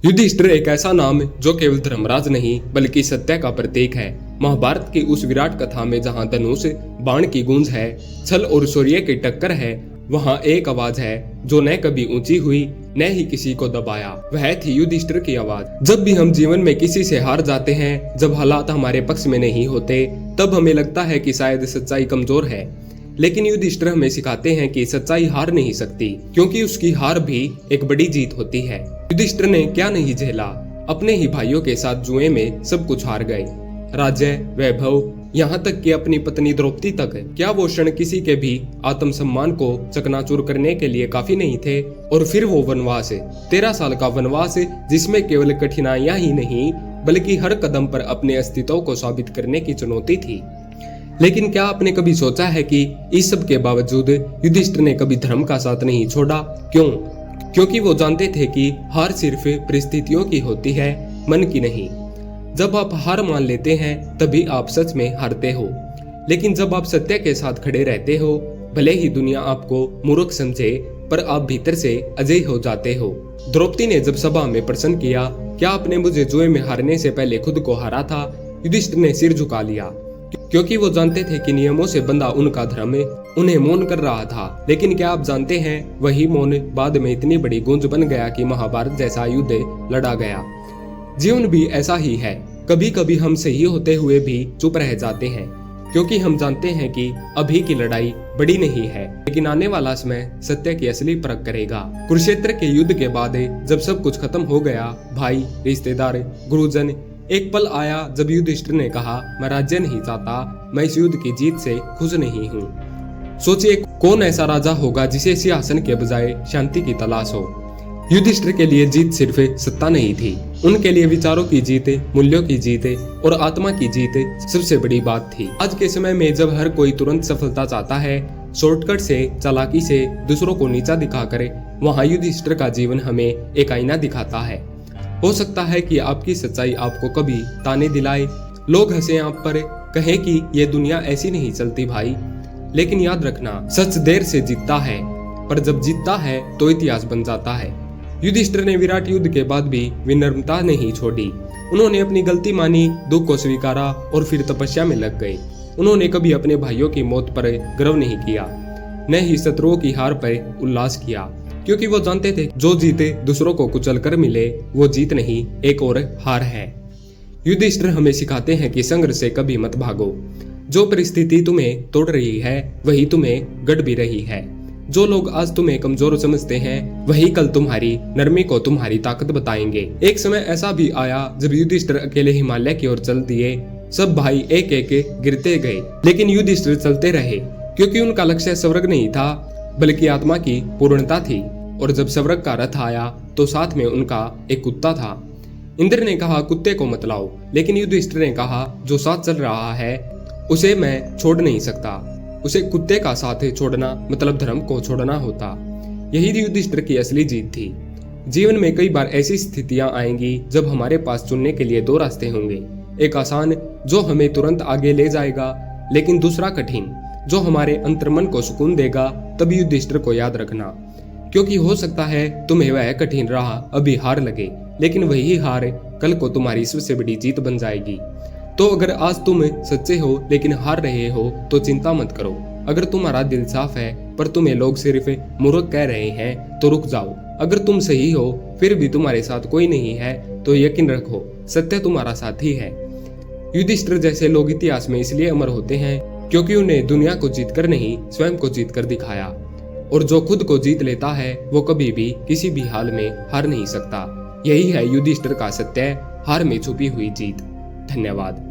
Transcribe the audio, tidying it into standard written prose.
युधिष्ठिर एक ऐसा नाम जो केवल धर्मराज नहीं बल्कि सत्य का प्रतीक है। महाभारत की उस विराट कथा में जहाँ धनुष बाण की गूंज है, छल और शौर्य की टक्कर है, वहाँ एक आवाज है जो न कभी ऊंची हुई न ही किसी को दबाया। वह थी युधिष्ठिर की आवाज। जब भी हम जीवन में किसी से हार जाते हैं, जब हालात हमारे पक्ष में नहीं होते, तब हमें लगता है कि शायद सच्चाई कमजोर है। लेकिन युधिष्ठिर हमें सिखाते हैं कि सच्चाई हार नहीं सकती, क्योंकि उसकी हार भी एक बड़ी जीत होती है। युधिष्ठिर ने क्या नहीं झेला, अपने ही भाइयों के साथ जुए में सब कुछ हार गए, राज्य, वैभव, यहाँ तक कि अपनी पत्नी द्रौपदी तक। क्या वो क्षण किसी के भी आत्मसम्मान को चकनाचूर करने के लिए काफी नहीं थे? और फिर वो वनवास, 13 साल का वनवास, जिसमें केवल कठिनाइयां ही नहीं बल्कि हर कदम पर अपने अस्तित्व को साबित करने की चुनौती थी। लेकिन क्या आपने कभी सोचा है कि इस सब के बावजूद युधिष्ठिर ने कभी धर्म का साथ नहीं छोड़ा? क्यों? क्योंकि वो जानते थे कि हार सिर्फ परिस्थितियों की होती है, मन की नहीं। जब आप हार मान लेते हैं तभी आप सच में हारते हो। लेकिन जब आप सत्य के साथ खड़े रहते हो, भले ही दुनिया आपको मूर्ख समझे, पर आप भीतर से अजय हो जाते हो। द्रौपदी ने जब सभा में प्रश्न किया, क्या आपने मुझे जुए में हारने से पहले खुद को हारा था? युधिष्ठिर ने सिर झुका लिया, क्योंकि वो जानते थे कि नियमों से बंधा उनका धर्म उन्हें मौन कर रहा था। लेकिन क्या आप जानते हैं, वही मौन बाद में इतनी बड़ी गूंज बन गया कि महाभारत जैसा युद्ध लड़ा गया। जीवन भी ऐसा ही है, कभी कभी हम सही होते हुए भी चुप रह जाते हैं, क्योंकि हम जानते हैं कि अभी की लड़ाई बड़ी नहीं है, लेकिन आने वाला समय सत्य की असली परख करेगा। कुरुक्षेत्र के युद्ध के बाद जब सब कुछ खत्म हो गया, भाई, रिश्तेदार, गुरुजन, एक पल आया जब युधिष्ठिर ने कहा, मैं राज्य नहीं चाहता, मैं इस युद्ध की जीत से खुश नहीं हूँ। सोचिए, कौन ऐसा राजा होगा जिसे सिंहासन के बजाय शांति की तलाश हो? युधिष्ठिर के लिए जीत सिर्फ सत्ता नहीं थी, उनके लिए विचारों की जीत, मूल्यों की जीत और आत्मा की जीत सबसे बड़ी बात थी। आज के समय में जब हर कोई तुरंत सफलता चाहता है, शॉर्टकट से, चालाकी से दूसरों को नीचा दिखाकर, वहाँ युधिष्ठिर का जीवन हमें एक आईना दिखाता है। हो सकता है कि आपकी सच्चाई आपको कभी ताने दिलाए, लोग हंसे आप पर, कहें कि ये दुनिया ऐसी नहीं चलती भाई। लेकिन याद रखना, सच देर से जीतता है, पर जब जीतता है तो इतिहास बन जाता है। युधिष्ठिर ने विराट युद्ध के बाद भी विनम्रता नहीं छोड़ी। उन्होंने अपनी गलती मानी, दुख को स्वीकारा और फिर तपस्या में लग गए। उन्होंने कभी अपने भाइयों की मौत पर गर्व नहीं किया, न ही शत्रुओं की हार पर उल्लास किया, क्योंकि वो जानते थे जो जीते दूसरों को कुचल कर मिले, वो जीत नहीं, एक और हार है। युधिष्ठिर हमें सिखाते हैं कि संघर्ष से कभी मत भागो। जो परिस्थिति तुम्हें तोड़ रही है वही तुम्हें गढ़ भी रही है। जो लोग आज तुम्हें कमजोर समझते हैं, वही कल तुम्हारी नरमी को तुम्हारी ताकत बताएंगे। एक समय ऐसा भी आया जब युधिष्ठिर अकेले हिमालय की ओर चल दिए। सब भाई एक एक गिरते गए, लेकिन युधिष्ठिर चलते रहे, क्योंकि उनका लक्ष्य स्वर्ग नहीं था बल्कि आत्मा की पूर्णता थी। और जब स्वर्ग का रथ आया तो साथ में उनका एक कुत्ता था। इंद्र ने कहा, कुत्ते को मत लाओ, लेकिन युधिष्ठिर ने कहा, जो साथ चल रहा है उसे मैं छोड़ नहीं सकता। उसे कुत्ते का साथ छोड़ना मतलब धर्म को छोड़ना होता। यही युधिष्ठिर की असली जीत थी। जीवन में कई बार ऐसी स्थितियां आएंगी जब हमारे पास चुनने के लिए 2 रास्ते होंगे, एक आसान जो हमें तुरंत आगे ले जाएगा, लेकिन दूसरा कठिन जो हमारे अंतर्मन को सुकून देगा। तभी युधिष्ठिर को याद रखना, क्योंकि हो सकता है तुम्हें वह कठिन राह अभी हार लगे, लेकिन वही हार कल को तुम्हारी सबसे बड़ी जीत बन जाएगी। तो अगर आज तुम सच्चे हो लेकिन हार रहे हो तो चिंता मत करो। अगर तुम्हारा दिल साफ है पर तुम्हें लोग सिर्फ मूर्ख कह रहे हैं तो रुक जाओ। अगर तुम सही हो फिर भी तुम्हारे साथ कोई नहीं है तो यकीन रखो, सत्य तुम्हारा साथी है। युधिष्ठिर जैसे लोग इतिहास में इसलिए अमर होते हैं क्योंकि उन्हें दुनिया को जीतकर नहीं, स्वयं को जीत कर दिखाया। और जो खुद को जीत लेता है वो कभी भी किसी भी हाल में हार नहीं सकता। यही है युधिष्ठिर का सत्य, हार में छुपी हुई जीत। धन्यवाद।